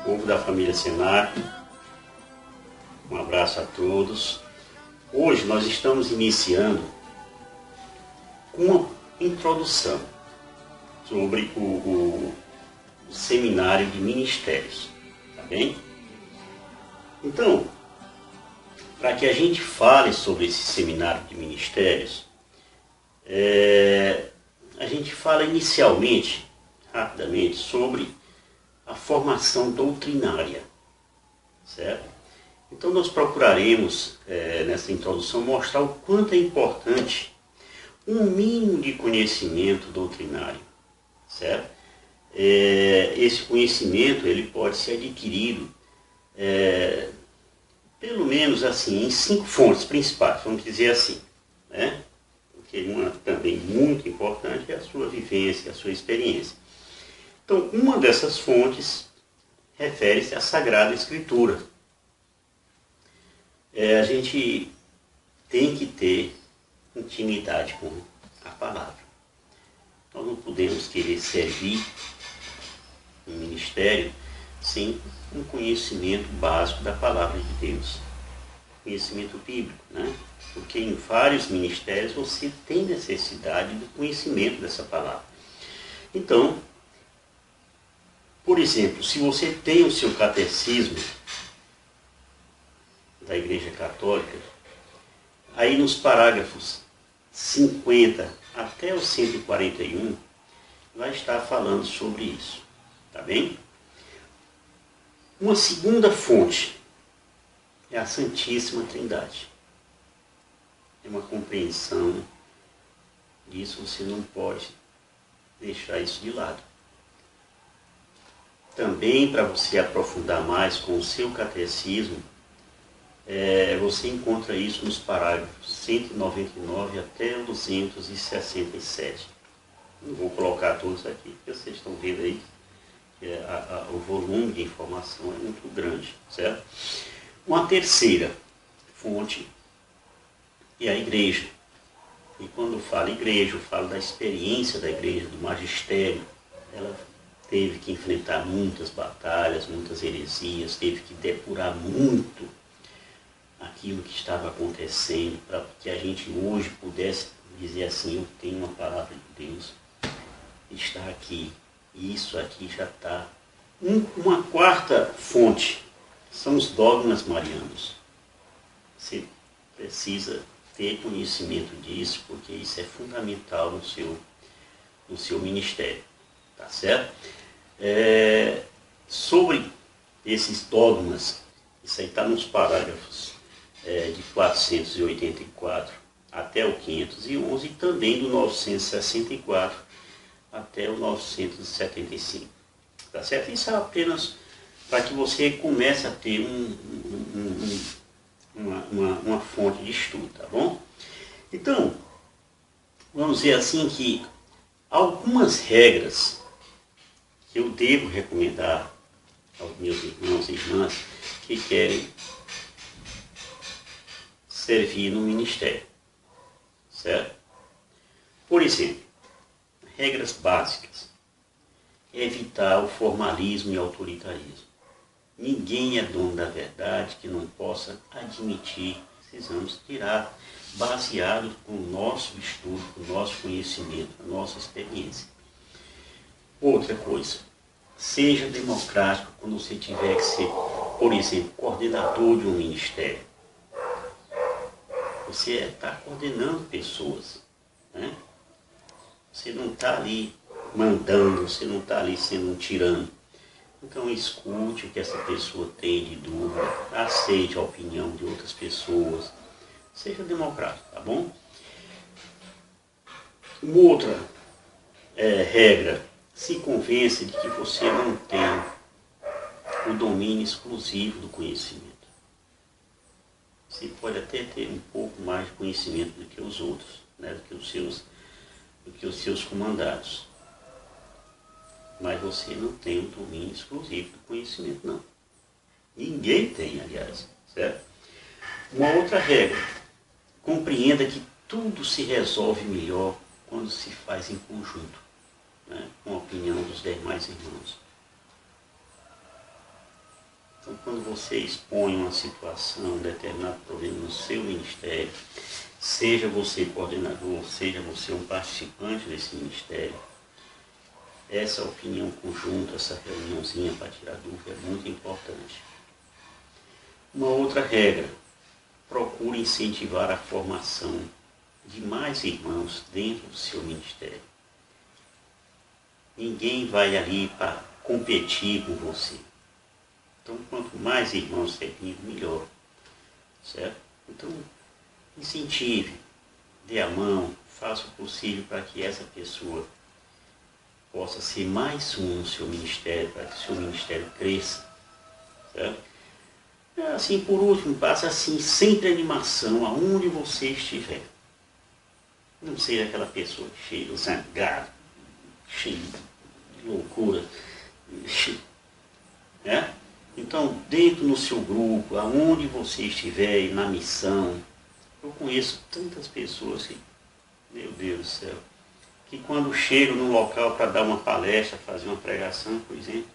povo da família Senac, um abraço a todos. Hoje nós estamos iniciando com uma introdução sobre o seminário de ministérios, tá bem? Então, para que a gente fale sobre esse seminário de ministérios, a gente fala inicialmente, rapidamente, sobre a formação doutrinária, certo? Então nós procuraremos, nessa introdução, mostrar o quanto é importante um mínimo de conhecimento doutrinário, certo? Esse conhecimento ele pode ser adquirido, pelo menos assim, em 5 fontes principais, vamos dizer assim, né? Porque uma também muito importante é a sua vivência, a sua experiência. Então, uma dessas fontes refere-se à Sagrada Escritura. A gente tem que ter intimidade com a palavra. Nós não podemos querer servir um ministério sem um conhecimento básico da palavra de Deus. Conhecimento bíblico, né? Porque em vários ministérios você tem necessidade do conhecimento dessa palavra. Então, por exemplo, se você tem o seu catecismo da Igreja Católica, aí nos parágrafos 50 até o 141, vai estar falando sobre isso, tá bem? Uma segunda fonte é a Santíssima Trindade. É uma compreensão disso, você não pode deixar isso de lado. Também, para você aprofundar mais com o seu catecismo, você encontra isso nos parágrafos 199 até o 267. Não vou colocar todos aqui, porque vocês estão vendo aí que o volume de informação é muito grande, certo? Uma terceira fonte é a igreja. E quando eu falo igreja, eu falo da experiência da igreja, do magistério. Ela teve que enfrentar muitas batalhas, muitas heresias, teve que depurar muito aquilo que estava acontecendo, para que a gente hoje pudesse dizer assim, eu tenho uma palavra de Deus, está aqui, isso aqui já está. Uma quarta fonte são os dogmas marianos. Você precisa ter conhecimento disso, porque isso é fundamental no seu ministério, tá certo? Sobre esses dogmas, isso aí está nos parágrafos de 484 até o 511 e também do 964 até o 975. Tá certo? Isso é apenas para que você comece a ter uma fonte de estudo, tá bom? Então, vamos dizer assim que algumas regras que eu devo recomendar aos meus irmãos e irmãs que querem servir no ministério, certo? Por exemplo, regras básicas. Evitar o formalismo e autoritarismo. Ninguém é dono da verdade que não possa admitir. Precisamos tirar, baseado com o nosso estudo, com o nosso conhecimento, a nossa experiência. Outra coisa, seja democrático quando você tiver que ser, por exemplo, coordenador de um ministério. Você está coordenando pessoas, né? Você não está ali mandando, você não está ali sendo um tirano. Então escute o que essa pessoa tem de dúvida, aceite a opinião de outras pessoas, seja democrático, tá bom? Uma outra regra, se convença de que você não tem o domínio exclusivo do conhecimento. Você pode até ter um pouco mais de conhecimento do que os outros, né, do que os seus comandados. Mas você não tem o domínio exclusivo do conhecimento, não. Ninguém tem, aliás, certo? Uma outra regra, compreenda que tudo se resolve melhor quando se faz em conjunto, né, com a opinião dos demais irmãos. Então, quando você expõe uma situação, um determinado problema no seu ministério, seja você coordenador, seja você um participante desse ministério, essa opinião conjunta, essa reuniãozinha para tirar dúvida é muito importante. Uma outra regra, procure incentivar a formação de mais irmãos dentro do seu ministério. Ninguém vai ali para competir com você. Então, quanto mais irmãos servindo, melhor. Certo? Então, incentive, dê a mão, faça o possível para que essa pessoa possa ser mais um no seu ministério, para que o seu ministério cresça. Certo? Assim, por último, passe assim, sempre animação, aonde você estiver. Não seja aquela pessoa cheia, zangada, cheia de loucura. Né? Então, dentro no seu grupo, aonde você estiver, na missão, eu conheço tantas pessoas que, meu Deus do céu, que quando chegam num local para dar uma palestra, fazer uma pregação, por exemplo,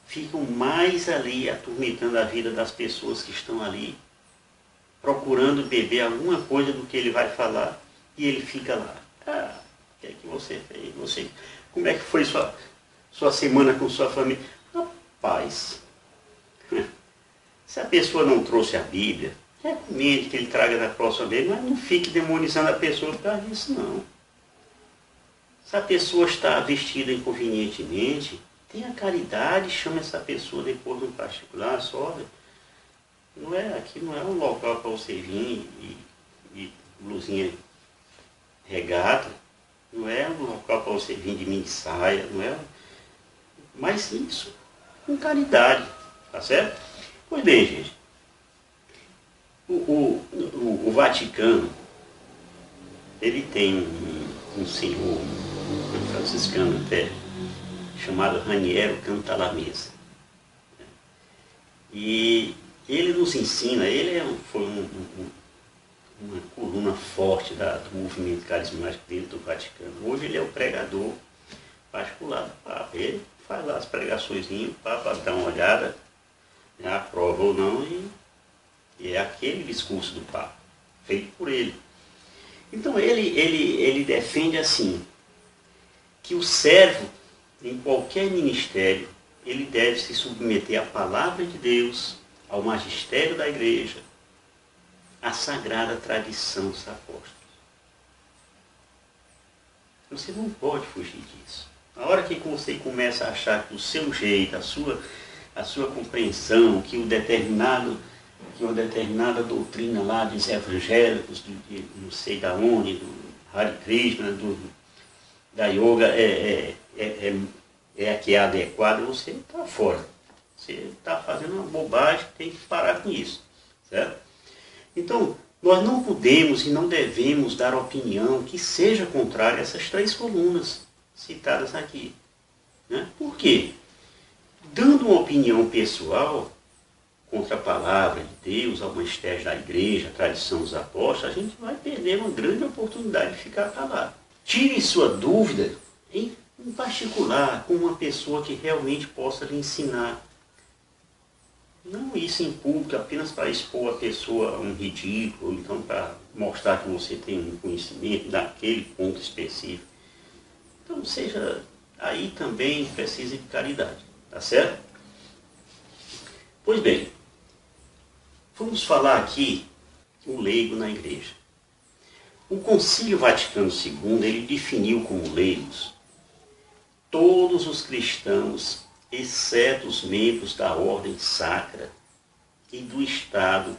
ficam mais ali atormentando a vida das pessoas que estão ali, procurando beber alguma coisa do que ele vai falar, e ele fica lá. Ah, o que é que você fez? Como é que foi sua semana com sua família? Rapaz, se a pessoa não trouxe a Bíblia, recomende que ele traga da próxima vez, mas não fique demonizando a pessoa por causa disso, não. Se a pessoa está vestida inconvenientemente, tenha caridade, chama essa pessoa depois no particular, só, aqui não é um local para você vir e blusinha regata, não é um local para você vir de mini saia, não é? Mas isso com caridade, tá certo? Pois bem, gente, o Vaticano, ele tem um senhor, um franciscano até, chamado Raniero Cantalamessa. E ele nos ensina, foi uma coluna forte do movimento carismático dentro do Vaticano. Hoje ele é o pregador particular do Papa. Ele faz lá as pregaçõezinhas, o Papa dá uma olhada, aprova ou não, e é aquele discurso do Papa, feito por ele. Então ele defende assim, que o servo, em qualquer ministério, ele deve se submeter à palavra de Deus, ao magistério da igreja, à sagrada tradição dos apóstolos. Você não pode fugir disso. Na hora que você começa a achar que o seu jeito, a sua compreensão, que uma determinada doutrina lá dos evangélicos, de não sei da onde, do Hare Krishna, da yoga, é a que é adequada, você está fora. Você está fazendo uma bobagem, tem que parar com isso. Certo? Então, nós não podemos e não devemos dar opinião que seja contrária a essas 3 colunas citadas aqui. Né? Por quê? Dando uma opinião pessoal contra a palavra de Deus, ao magistério da igreja, a tradição dos apóstolos, a gente vai perder uma grande oportunidade de ficar calado. Tire sua dúvida em particular com uma pessoa que realmente possa lhe ensinar. Não isso em público apenas para expor a pessoa a um ridículo, ou então para mostrar que você tem um conhecimento daquele ponto específico. Então, aí também precisa de caridade, tá certo? Pois bem, vamos falar aqui o leigo na igreja. O Concílio Vaticano II, ele definiu como leigos todos os cristãos, exceto os membros da ordem sacra e do Estado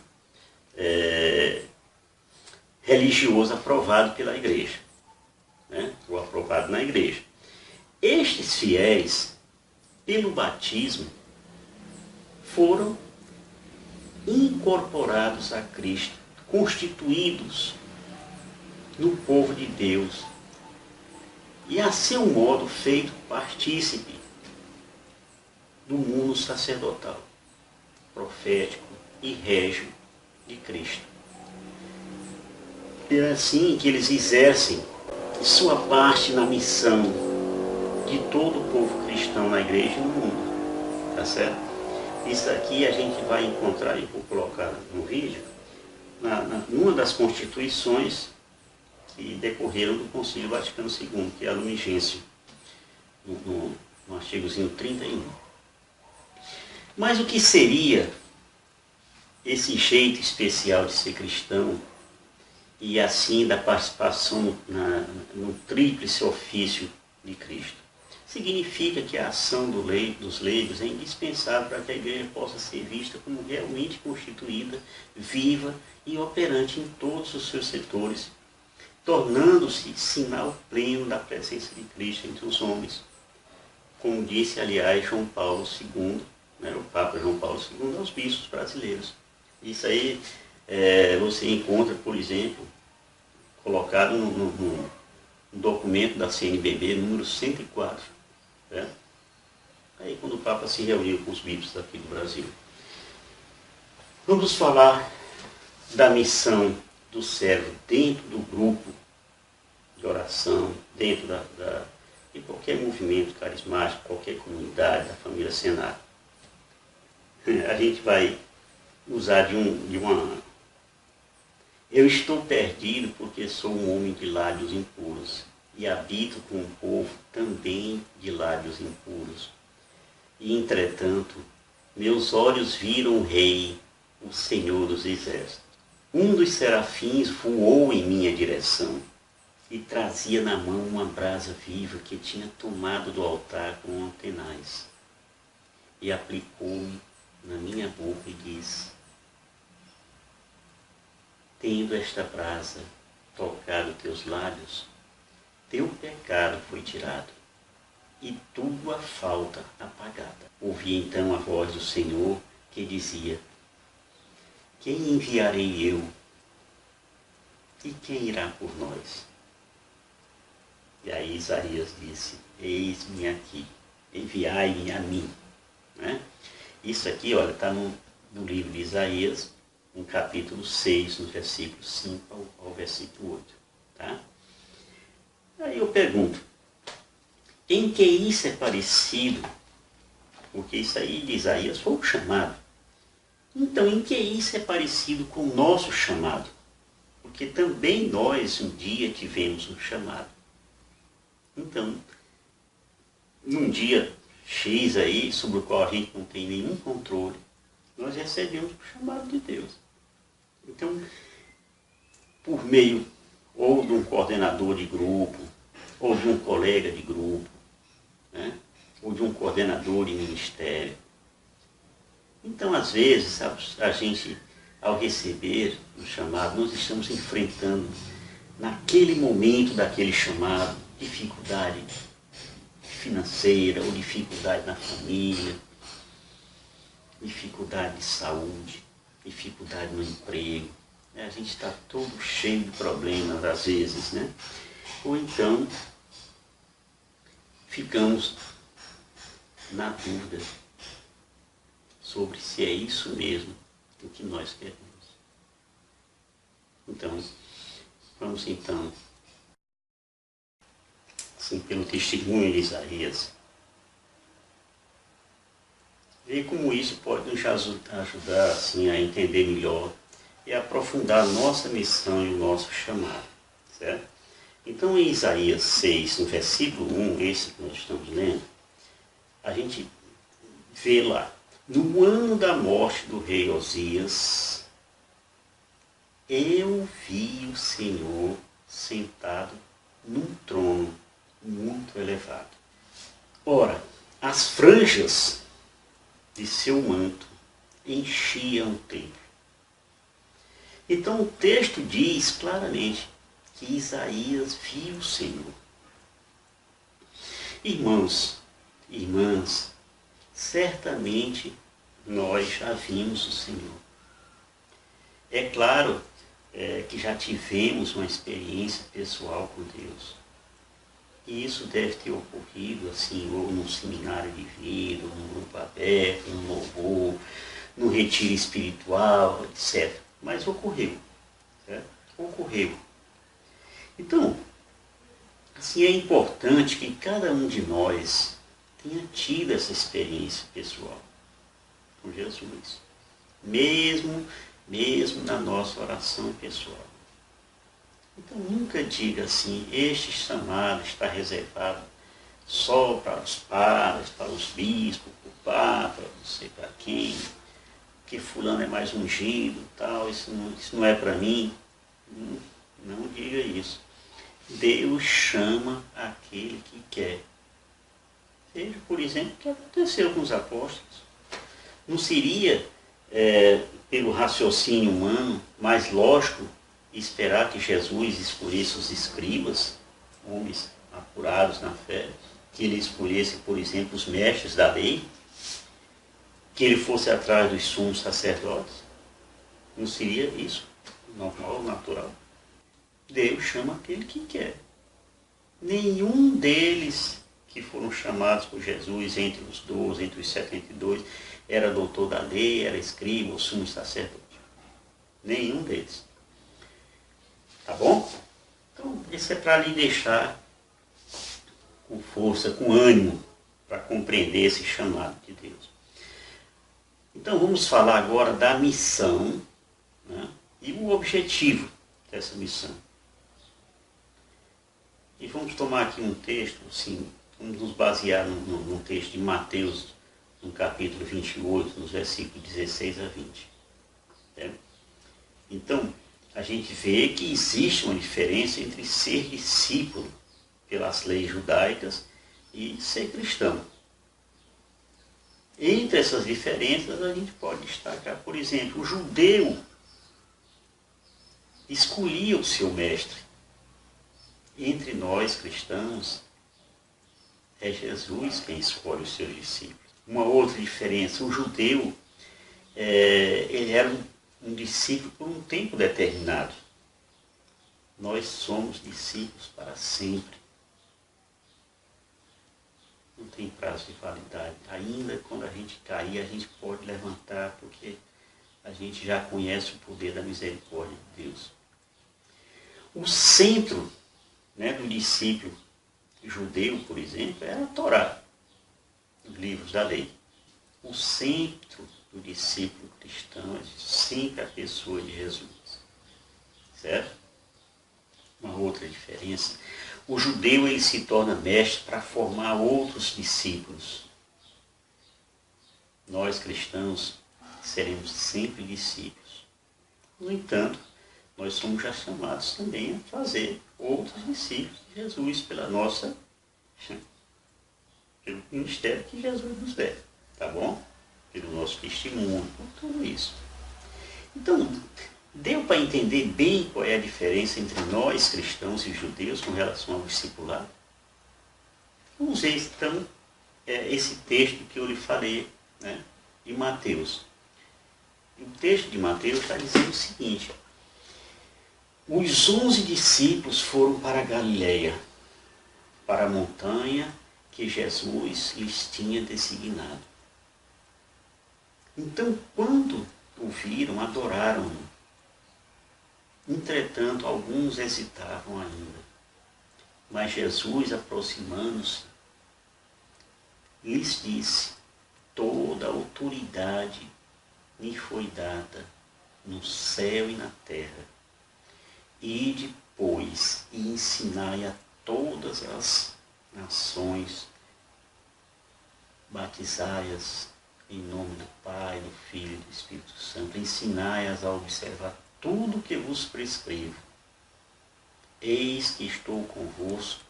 religioso aprovado pela igreja, né? Ou aprovado na igreja. Estes fiéis, pelo batismo, foram incorporados a Cristo, constituídos no povo de Deus, e a seu modo feito partícipe do mundo sacerdotal, profético e régio de Cristo. É assim que eles exercem sua parte na missão de todo o povo cristão na igreja e no mundo. Tá certo? Isso aqui a gente vai encontrar, e vou colocar no vídeo, numa das constituições que decorreram do Concílio Vaticano II, que é a Lumen Gentium, no artigozinho 31. Mas o que seria esse jeito especial de ser cristão e assim da participação no tríplice ofício de Cristo? Significa que a ação dos leigos é indispensável para que a igreja possa ser vista como realmente constituída, viva e operante em todos os seus setores, tornando-se sinal pleno da presença de Cristo entre os homens. Como disse, aliás, João Paulo II, né, o Papa João Paulo II, aos bispos brasileiros. Isso aí você encontra, por exemplo, colocado no documento da CNBB, número 104. Né? Aí quando o Papa se reuniu com os bispos aqui do Brasil. Vamos falar da missão do servo dentro do grupo de oração, dentro de qualquer movimento carismático, qualquer comunidade, da família Senar. A gente vai usar de uma... Eu estou perdido porque sou um homem de lábios impuros e habito com um povo também de lábios impuros. E, entretanto, meus olhos viram o Rei, o Senhor dos Exércitos. Um dos serafins voou em minha direção e trazia na mão uma brasa viva que tinha tomado do altar com tenaz. E aplicou-me na minha boca e disse: tendo esta brasa tocado teus lábios, teu pecado foi tirado e tua falta apagada. Ouvi então a voz do Senhor que dizia: quem enviarei eu? E quem irá por nós? E aí Isaías disse: eis-me aqui, enviai-me a mim. Né? Isso aqui, olha, está no livro de Isaías, no capítulo 6, no versículo 5 ao versículo 8. Tá? Aí eu pergunto, em que isso é parecido? Porque isso aí de Isaías foi o chamado. Então, em que isso é parecido com o nosso chamado? Porque também nós um dia tivemos um chamado. Então, num dia X aí, sobre o qual a gente não tem nenhum controle, nós recebemos o chamado de Deus. Então, por meio ou de um coordenador de grupo, ou de um colega de grupo, né? Ou de um coordenador de ministério. Então, às vezes, a gente, ao receber o chamado, nós estamos enfrentando, naquele momento daquele chamado, dificuldade financeira, ou dificuldade na família, dificuldade de saúde, dificuldade no emprego. A gente está todo cheio de problemas, às vezes, né? Ou então, ficamos na dúvida sobre se é isso mesmo o que nós queremos. Então, vamos então, assim, pelo testemunho de Isaías, ver como isso pode nos ajudar assim, a entender melhor e aprofundar a nossa missão e o nosso chamado. Certo? Então, em Isaías 6, no versículo 1, esse que nós estamos lendo, a gente vê lá: no ano da morte do rei Osias, eu vi o Senhor sentado num trono muito elevado. Ora, as franjas de seu manto enchiam o templo. Então o texto diz claramente que Isaías viu o Senhor. Irmãos, irmãs, certamente nós já vimos o Senhor. É claro que já tivemos uma experiência pessoal com Deus. E isso deve ter ocorrido assim, ou num seminário de vida, ou num grupo aberto, num louvor, num retiro espiritual, etc. Mas ocorreu. Certo? Ocorreu. Então, assim, é importante que cada um de nós tenha tido essa experiência pessoal. com Jesus. Mesmo na nossa oração pessoal. Então nunca diga assim, este chamado está reservado só para os padres, para os bispos, para o papa, não sei para quem, que fulano é mais ungido, tal, isso não é para mim. Não diga isso. Deus chama aquele que quer. Veja, por exemplo, o que aconteceu com os apóstolos. Não seria, pelo raciocínio humano, mais lógico esperar que Jesus escolhesse os escribas, homens apurados na fé, que ele escolhesse, por exemplo, os mestres da lei, que ele fosse atrás dos sumos sacerdotes? Não seria isso normal, natural? Deus chama aquele que quer. Nenhum deles que foram chamados por Jesus entre os 12, entre os 72, era doutor da lei, era escriba ou sumo sacerdote. Nenhum deles. Tá bom? Então, isso é para lhe deixar com força, com ânimo, para compreender esse chamado de Deus. Então, vamos falar agora da missão, né, e o objetivo dessa missão. E vamos tomar aqui um texto, assim, vamos nos basear num texto de Mateus, no capítulo 28, nos versículos 16 a 20. Né? Então, a gente vê que existe uma diferença entre ser discípulo pelas leis judaicas e ser cristão. Entre essas diferenças, a gente pode destacar, por exemplo, o judeu escolhia o seu mestre. Entre nós, cristãos, é Jesus quem escolhe os seus discípulos. Uma outra diferença, o judeu, ele era um discípulo por um tempo determinado. Nós somos discípulos para sempre. Não tem prazo de validade. Ainda quando a gente cair, a gente pode levantar, porque a gente já conhece o poder da misericórdia de Deus. O centro, né, do discípulo judeu, por exemplo, era a Torá, os livros da lei. O centro do discípulo cristão é sempre a pessoa de Jesus. Certo? Uma outra diferença. O judeu ele se torna mestre para formar outros discípulos. Nós cristãos seremos sempre discípulos. No entanto, nós somos já chamados também a fazer outros discípulos de Jesus pelo ministério que Jesus nos der, tá bom? Pelo nosso testemunho, por tudo isso. Então, deu para entender bem qual é a diferença entre nós, cristãos e judeus, com relação ao discipulado? Vamos ver, então, esse texto que eu lhe falei, né, de Mateus. O texto de Mateus está dizendo o seguinte: os 11 discípulos foram para a Galileia, para a montanha que Jesus lhes tinha designado. Então, quando o viram, adoraram-no. Entretanto, alguns hesitavam ainda. Mas Jesus, aproximando-se, lhes disse: toda a autoridade me foi dada no céu e na terra. Ide, pois, e ensinai a todas as nações, batizai-as em nome do Pai, do Filho e do Espírito Santo, ensinai-as a observar tudo o que vos prescrevo. Eis que estou convosco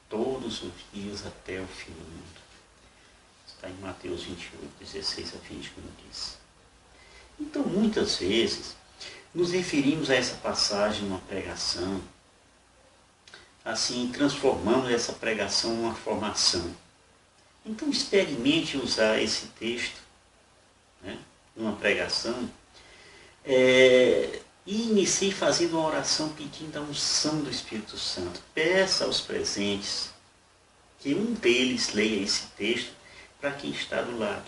todos os dias até o fim do mundo. Está em Mateus 28, 16 a 20, como disse. Então, muitas vezes, nos referimos a essa passagem numa pregação, assim, transformamos essa pregação numa formação. Então, experimente usar esse texto, né, numa pregação, e inicie fazendo uma oração pedindo a unção do Espírito Santo. Peça aos presentes que um deles leia esse texto para quem está do lado.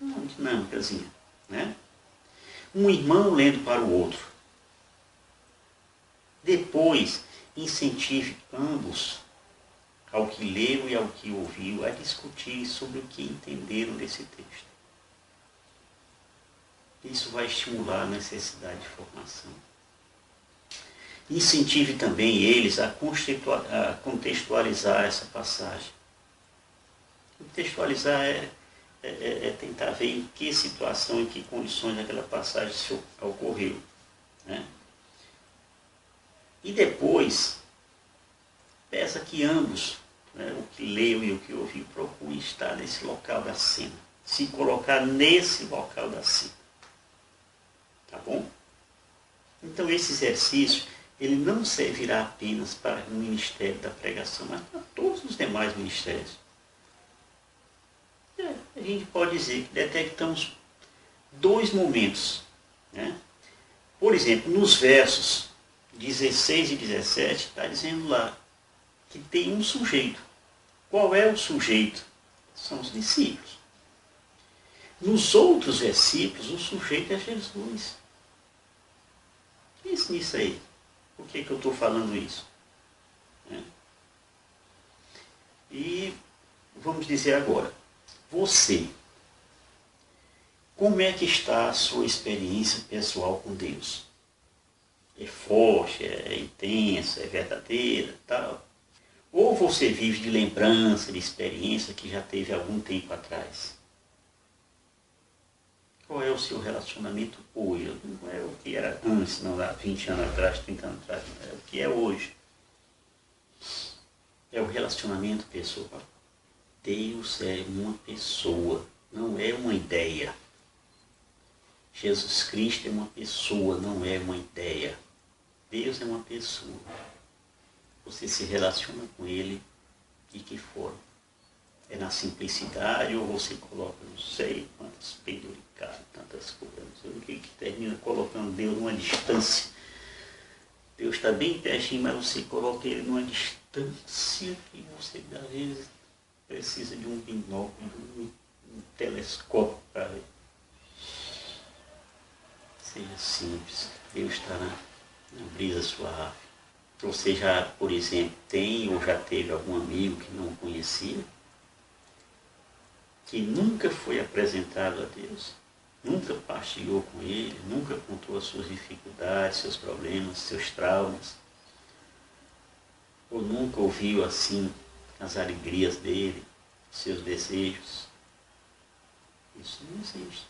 Uma dinâmicazinha, né? Um irmão lendo para o outro. Depois, incentive ambos ao que leu e ao que ouviu, a discutir sobre o que entenderam desse texto. Isso vai estimular a necessidade de formação. Incentive também eles a contextualizar essa passagem. Contextualizar é tentar ver em que situação, em que condições aquela passagem ocorreu. Né? E depois, peça que ambos, né, o que leu e o que ouviu, procurem estar nesse local da cena. Se colocar nesse local da cena. Tá bom? Então esse exercício, ele não servirá apenas para o ministério da pregação, mas para todos os demais ministérios. A gente pode dizer que detectamos dois momentos. Né? Por exemplo, nos versos 16 e 17, está dizendo lá que tem um sujeito. Qual é o sujeito? São os discípulos. Nos outros versículos, o sujeito é Jesus. Pense nisso aí. Por que eu estou falando isso? Né? E vamos dizer agora, você, como é que está a sua experiência pessoal com Deus? É forte, é intensa, é verdadeira, tal? Ou você vive de lembrança, de experiência que já teve algum tempo atrás? Qual é o seu relacionamento hoje? Não é o que era antes, não, há 20 anos atrás, 30 anos atrás, não é o que é hoje. É o relacionamento pessoal. Deus é uma pessoa, não é uma ideia. Jesus Cristo é uma pessoa, não é uma ideia. Deus é uma pessoa. Você se relaciona com Ele de que forma? É na simplicidade ou você coloca não sei quantas penduricadas, tantas coisas, não sei o que termina colocando Deus numa distância. Deus está bem pertinho, mas você coloca Ele numa distância que você às vezes precisa de um binóculo, de um telescópio para ver. Seja simples. Deus está na brisa suave. Você já, por exemplo, tem ou já teve algum amigo que não conhecia? Que nunca foi apresentado a Deus? Nunca partilhou com Ele? Nunca contou as suas dificuldades, seus problemas, seus traumas? Ou nunca ouviu assim as alegrias dele, seus desejos? Isso não existe.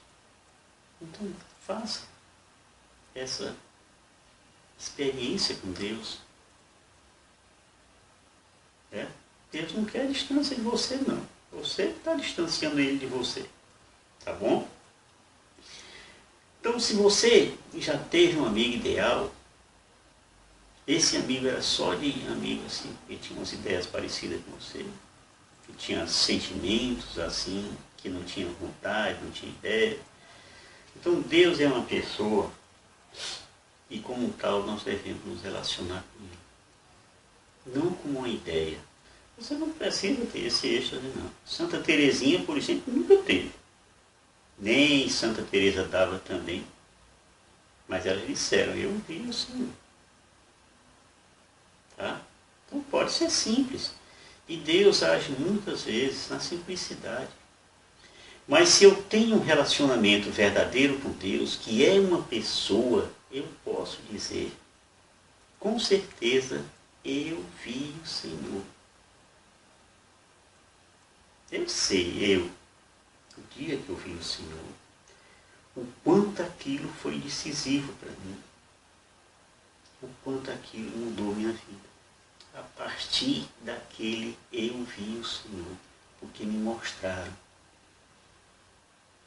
Então, faça essa experiência com Deus. Deus não quer distância de você, não. Você está distanciando Ele de você. Tá bom? Então, se você já teve um amigo ideal, esse amigo era só de amigo assim, que tinha umas ideias parecidas com você, que tinha sentimentos assim, que não tinha vontade, não tinha ideia. Então, Deus é uma pessoa e, como tal, nós devemos nos relacionar com Ele. Não como uma ideia. Você não precisa ter esse êxtase, não. Santa Teresinha, por exemplo, nunca teve. Nem Santa Teresa dava também. Mas elas disseram, eu vi o Senhor. Tá? Então pode ser simples. E Deus age muitas vezes na simplicidade. Mas se eu tenho um relacionamento verdadeiro com Deus, que é uma pessoa, eu posso dizer, com certeza, eu vi o Senhor. Eu sei, o dia que eu vi o Senhor, o quanto aquilo foi decisivo para mim, o quanto aquilo mudou minha vida. A partir daquele eu vi o Senhor, porque me mostraram,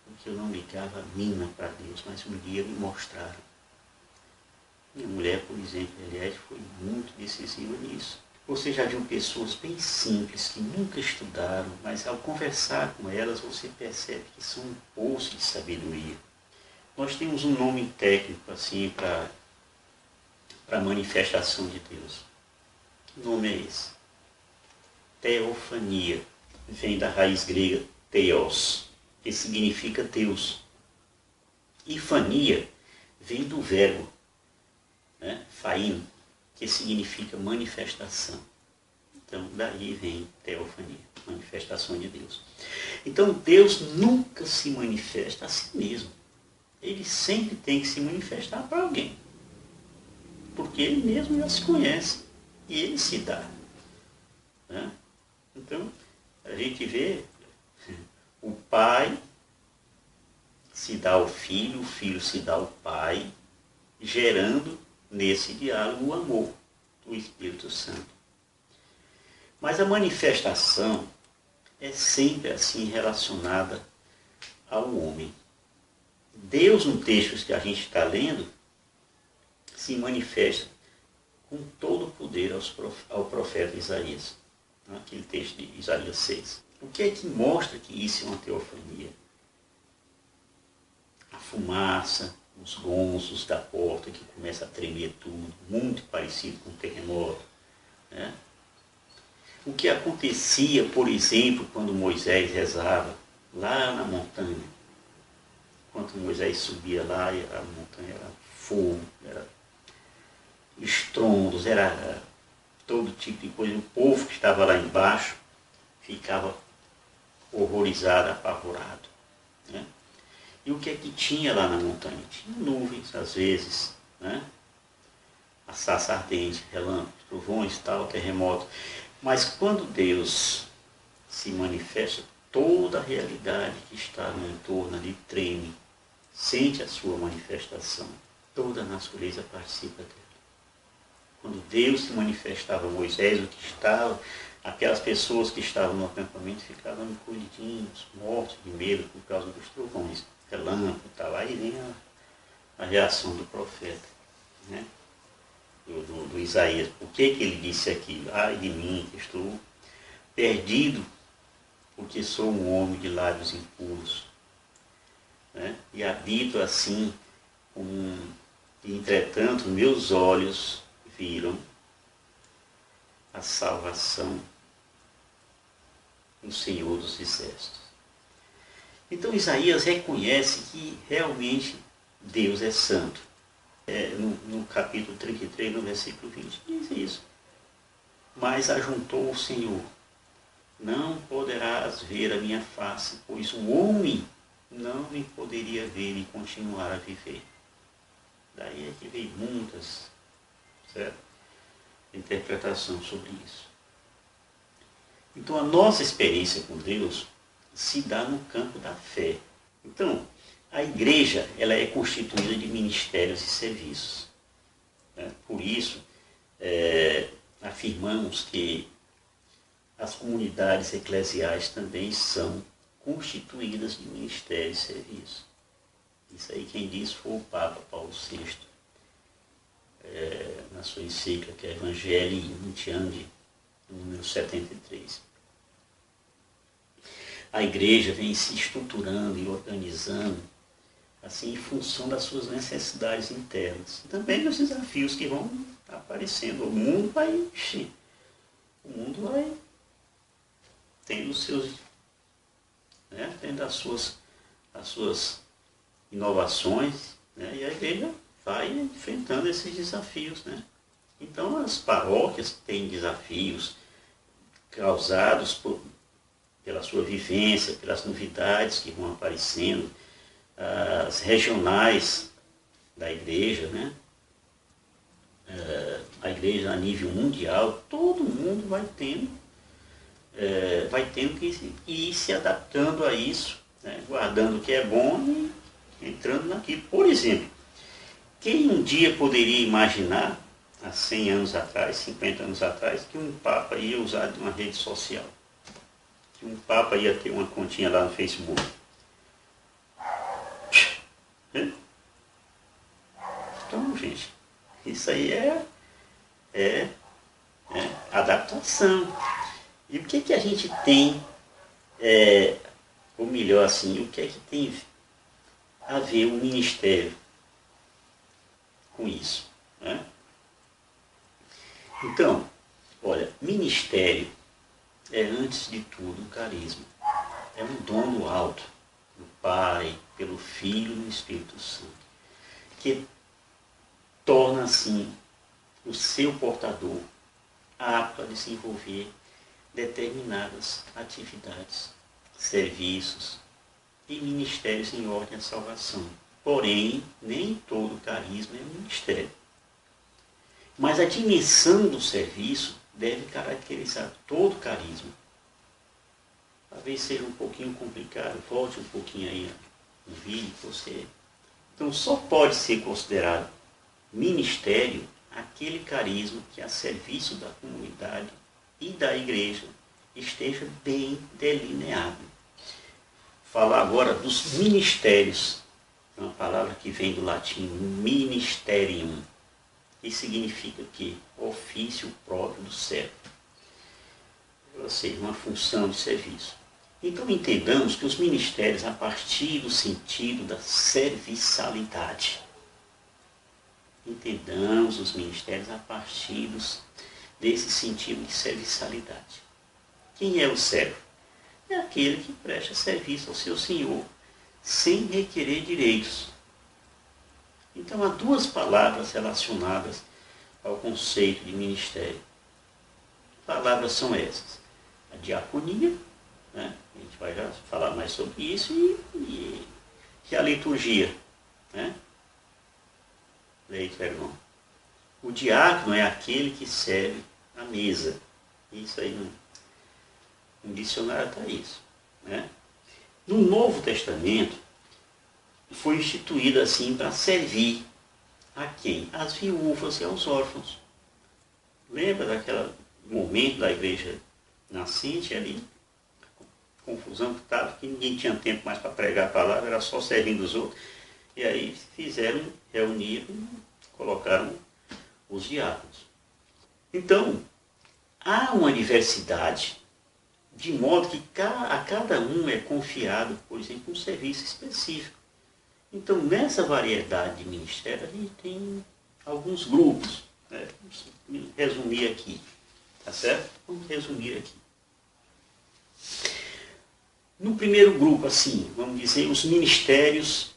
porque eu não ligava mina para Deus, mas um dia me mostraram. Minha mulher, por exemplo, aliás, foi muito decisiva nisso. Você já viu pessoas bem simples, que nunca estudaram, mas ao conversar com elas, você percebe que são um poço de sabedoria. Nós temos um nome técnico assim para a manifestação de Deus. Que nome é esse? Teofania. Vem da raiz grega theos, que significa Deus. E fania vem do verbo, né? Faino, que significa manifestação. Então, daí vem teofania, manifestação de Deus. Então, Deus nunca se manifesta a si mesmo. Ele sempre tem que se manifestar para alguém. Porque ele mesmo já se conhece e ele se dá. Né? Então, a gente vê o pai se dá ao filho, o filho se dá ao pai, gerando nesse diálogo o amor do Espírito Santo. Mas a manifestação é sempre assim relacionada ao homem. Deus, no texto que a gente está lendo, se manifesta com todo o poder ao profeta Isaías, naquele texto de Isaías 6. O que é que mostra que isso é uma teofania? A fumaça, os gonzos da porta que começa a tremer tudo, muito parecido com um terremoto. Né? O que acontecia, por exemplo, quando Moisés rezava lá na montanha. Enquanto Moisés subia lá, a montanha era fogo, era estrondos, era todo tipo de coisa. O povo que estava lá embaixo ficava horrorizado, apavorado. Né? E o que é que tinha lá na montanha? Tinha nuvens, às vezes, né? A sarça ardente, relâmpagos, trovões, tal, terremoto. Mas quando Deus se manifesta, toda a realidade que está no entorno ali treme, sente a sua manifestação. Toda a natureza participa dela. Quando Deus se manifestava a Moisés, o que estava, aquelas pessoas que estavam no acampamento ficavam encolhidinhos, mortos de medo por causa dos trovões, relâmpago e tal. Aí vem a reação do profeta, né? do Isaías. Por que ele disse aquilo? Ai de mim, que estou perdido, porque sou um homem de lábios impuros. Né? E habito assim, e entretanto meus olhos viram a salvação do Senhor dos Exércitos. Então Isaías reconhece que realmente Deus é santo. No capítulo 33, no versículo 20, diz isso. Mas ajuntou o Senhor: não poderás ver a minha face, pois o homem não me poderia ver e continuar a viver. Daí é que veio muitas, certo? Interpretação sobre isso. Então a nossa experiência com Deus se dá no campo da fé. Então, a igreja ela é constituída de ministérios e serviços. Né? Por isso, afirmamos que as comunidades eclesiais também são constituídas de ministérios e serviços. Isso aí quem disse foi o Papa Paulo VI, na sua encíclica Evangelii Nuntiandi, número 73. A igreja vem se estruturando e organizando assim em função das suas necessidades internas. E também dos desafios que vão aparecendo. O mundo vai tendo os seus, né, tendo as suas inovações, né, e a igreja vai enfrentando esses desafios. Né? Então as paróquias têm desafios causados pela sua vivência, pelas novidades que vão aparecendo, as regionais da igreja, né? A igreja a nível mundial, todo mundo vai tendo que ir se adaptando a isso, né? Guardando o que é bom e entrando naquilo. Por exemplo, quem um dia poderia imaginar, há 100 anos atrás, 50 anos atrás, que um Papa ia usar uma rede social? Que um Papa ia ter uma continha lá no Facebook? Então, gente, isso aí é adaptação. E o que a gente tem, ou melhor assim, o que é que tem a ver o ministério com isso? Né? Então, olha, ministério é antes de tudo um carisma. É um dom do alto, do Pai, pelo Filho e do Espírito Santo, que torna assim o seu portador apto a desenvolver determinadas atividades, serviços e ministérios em ordem à salvação. Porém, nem todo carisma é ministério. Mas a dimensão do serviço deve caracterizar todo carisma. Talvez seja um pouquinho complicado, volte um pouquinho aí no vídeo que você... Então, só pode ser considerado ministério aquele carisma que a serviço da comunidade e da igreja esteja bem delineado. Falar agora dos ministérios, uma palavra que vem do latim ministerium, que significa que ofício próprio do servo, ou seja, uma função de serviço. Então entendamos que os ministérios, a partir do sentido da serviçalidade, entendamos os ministérios a partir desse sentido de serviçalidade. Quem é o servo? É aquele que presta serviço ao seu senhor, sem requerer direitos. Então há duas palavras relacionadas ao conceito de ministério. Palavras são essas: a diaconia, né? A gente vai já falar mais sobre isso, e a liturgia, né? Leite, irmão. O diácono é aquele que serve a mesa. Isso aí no dicionário está isso, né? No Novo Testamento foi instituído assim para servir a quem? As viúvas e aos órfãos. Lembra daquele momento da igreja nascente ali? Confusão que estava, que ninguém tinha tempo mais para pregar a palavra, era só servindo os outros. E aí reuniram, colocaram os diáconos. Então, há uma diversidade, de modo que a cada um é confiado, por exemplo, um serviço específico. Então, nessa variedade de ministérios, a gente tem alguns grupos, né? Vamos resumir aqui, tá certo? Vamos resumir aqui. No primeiro grupo, assim, vamos dizer, os ministérios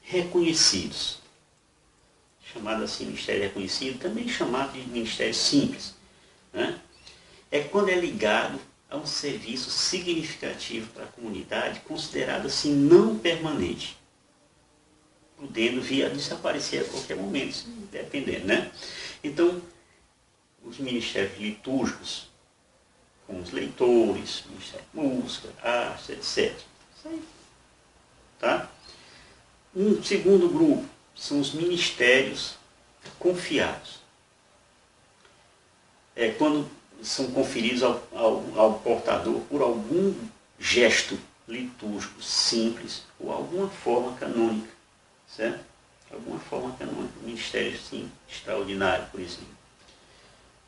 reconhecidos. Chamado assim, ministério reconhecido, também chamado de ministério simples, né? É quando é ligado a um serviço significativo para a comunidade, considerado assim não permanente, podendo vir a desaparecer a qualquer momento, dependendo, né? Então, os ministérios litúrgicos, com os leitores, ministério de música, arte, etc. Isso aí, tá? Um segundo grupo são os ministérios confiados. É quando são conferidos ao portador por algum gesto litúrgico simples ou alguma forma canônica, certo? Alguma forma canônica. O ministério, sim, extraordinário, por exemplo.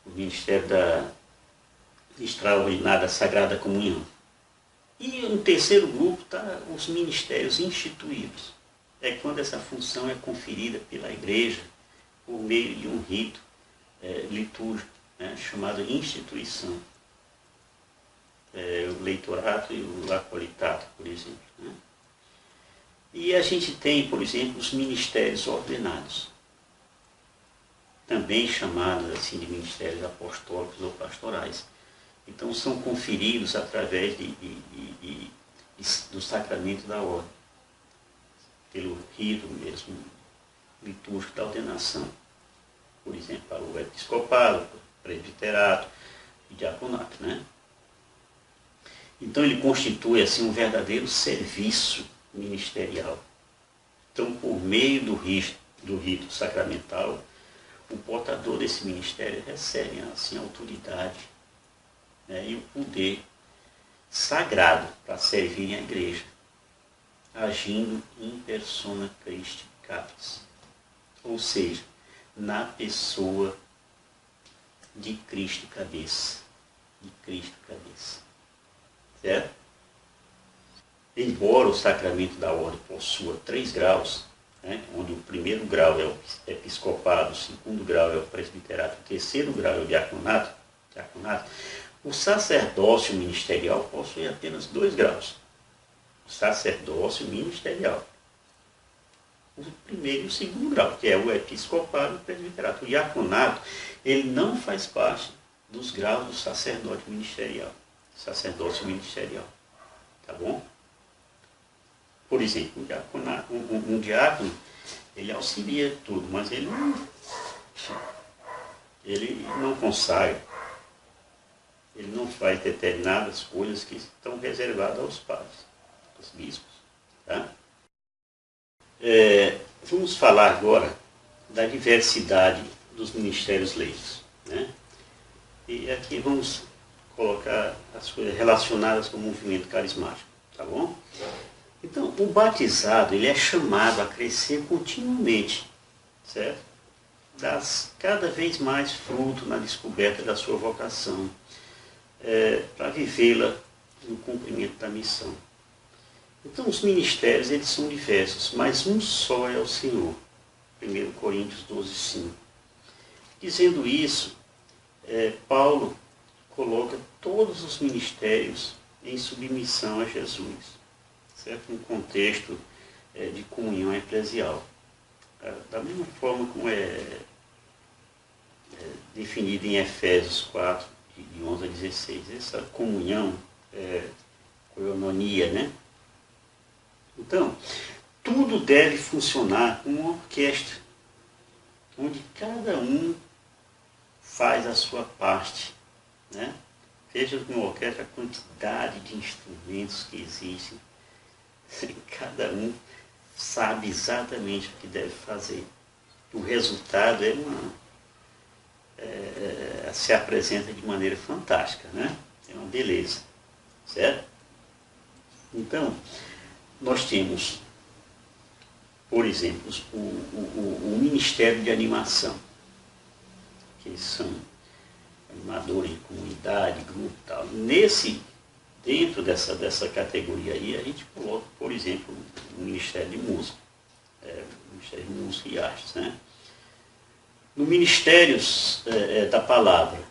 O ministério extraordinário da Sagrada Comunhão. E no terceiro grupo está os ministérios instituídos. É quando essa função é conferida pela igreja por meio de um rito litúrgico, né, chamado instituição. O leitorato e o acolitato, por exemplo, né? E a gente tem, por exemplo, os ministérios ordenados, também chamados assim de ministérios apostólicos ou pastorais. Então são conferidos através do sacramento da ordem, pelo rito mesmo litúrgico da ordenação. Por exemplo, para o episcopado, presbiterato e diaconato, né? Então ele constitui assim um verdadeiro serviço ministerial. Então, por meio do rito sacramental, o portador desse ministério recebe assim a autoridade, né, e o poder sagrado para servir a igreja, agindo in persona Christi Capis, ou seja, na pessoa de Cristo cabeça, certo? Embora o sacramento da ordem possua 3 graus, né, onde o primeiro grau é o episcopado, o segundo grau é o presbiterato, o terceiro grau é o diaconato, o sacerdócio ministerial possui apenas 2 graus. O sacerdócio ministerial. O primeiro e o segundo grau, que é o episcopado e o presbiterato. O diaconato, ele não faz parte dos graus do sacerdócio ministerial. Tá bom? Por exemplo, um diácono, ele auxilia tudo, mas ele não consagra, ele não faz determinadas coisas que estão reservadas aos padres, aos bispos. Tá? Vamos falar agora da diversidade dos ministérios leigos, né? E aqui vamos colocar as coisas relacionadas com o movimento carismático, tá bom? Então, o batizado, ele é chamado a crescer continuamente, certo? Cada vez mais fruto na descoberta da sua vocação, para vivê-la no cumprimento da missão. Então, os ministérios, eles são diversos, mas um só é o Senhor. 1 Coríntios 12, 5. Dizendo isso, Paulo coloca todos os ministérios em submissão a Jesus, certo? No contexto de comunhão eclesial. Da mesma forma como é definido em Efésios 4, de 11 a 16. Essa comunhão, koinonia, né? Então, tudo deve funcionar como uma orquestra, onde cada um faz a sua parte, né? Veja uma orquestra, a quantidade de instrumentos que existem. Cada um sabe exatamente o que deve fazer. O resultado se apresenta de maneira fantástica, né? É uma beleza, certo? Então, nós temos, por exemplo, o Ministério de Animação, que são animadores de comunidade, grupo e tal. Dentro dessa categoria aí, a gente coloca, por exemplo, o Ministério de Música, Ministério de Música e Artes, né? No Ministério da Palavra,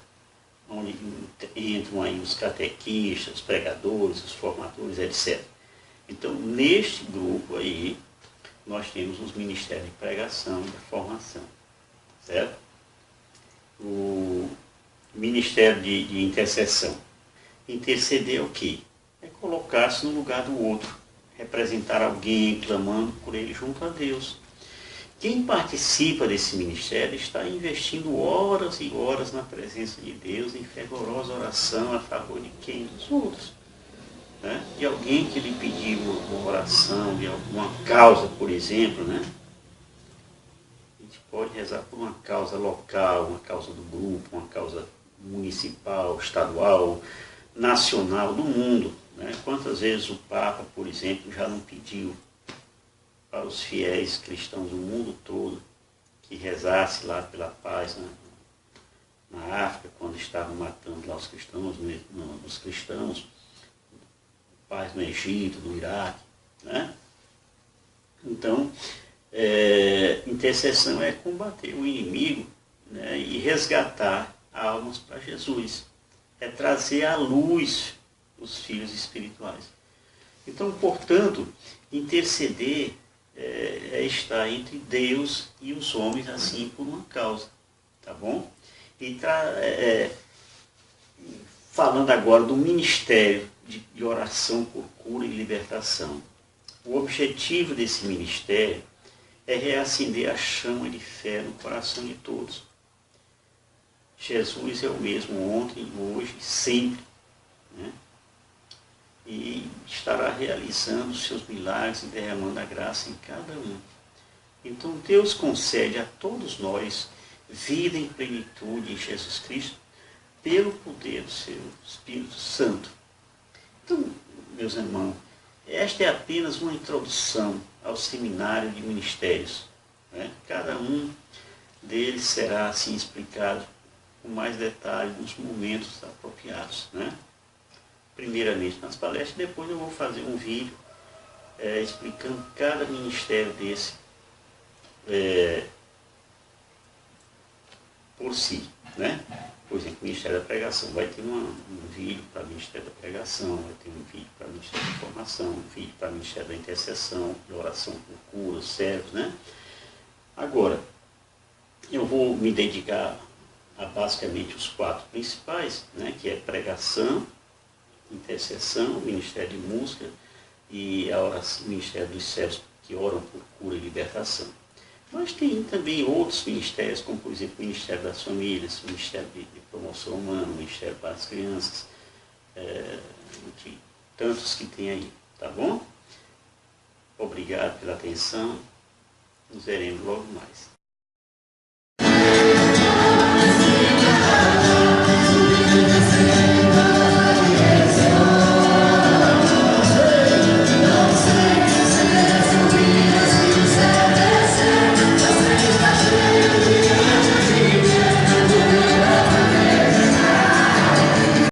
onde entram aí os catequistas, os pregadores, os formadores, etc. Então, neste grupo aí, nós temos os ministérios de pregação e de formação, certo? O Ministério de Intercessão. Interceder é o quê? É colocar-se no lugar do outro, representar alguém clamando por ele junto a Deus. Quem participa desse ministério está investindo horas e horas na presença de Deus, em fervorosa oração a favor de quem? Dos outros. Né? De alguém que lhe pediu uma oração, de alguma causa, por exemplo, né? A gente pode rezar por uma causa local, uma causa do grupo, uma causa municipal, estadual, nacional, do mundo. Né? Quantas vezes o Papa, por exemplo, já não pediu para os fiéis cristãos do mundo todo que rezasse lá pela paz, né? Na África, quando estavam matando lá os cristãos, paz no Egito, no Iraque, né? Então, intercessão é combater o inimigo, né? E resgatar almas para Jesus. É trazer à luz os filhos espirituais. Então, portanto, interceder é estar entre Deus e os homens, assim, por uma causa. Tá bom? E falando agora do ministério de oração por cura e libertação. O objetivo desse ministério é reacender a chama de fé no coração de todos. Jesus é o mesmo ontem, hoje, sempre. Né? E estará realizando os seus milagres e derramando a graça em cada um. Então Deus concede a todos nós vida em plenitude em Jesus Cristo pelo poder do seu Espírito Santo. Então, meus irmãos, esta é apenas uma introdução ao seminário de ministérios. Né? Cada um deles será assim explicado com mais detalhe nos momentos apropriados. Né? Primeiramente nas palestras, depois eu vou fazer um vídeo explicando cada ministério desse por si. Né? Por exemplo, o Ministério da Pregação vai ter um vídeo para o Ministério da Pregação, vai ter um vídeo para o Ministério da Formação, um vídeo para o Ministério da Intercessão, de oração por cura, servos, né? Agora, eu vou me dedicar há basicamente os 4 principais, né, que é pregação, intercessão, Ministério de Música e a oração, Ministério dos Céus, que oram por cura e libertação. Mas tem também outros ministérios, como por exemplo o Ministério das Famílias, o Ministério de Promoção Humana, o Ministério para as Crianças, entre tantos que tem aí, tá bom? Obrigado pela atenção, nos veremos logo mais.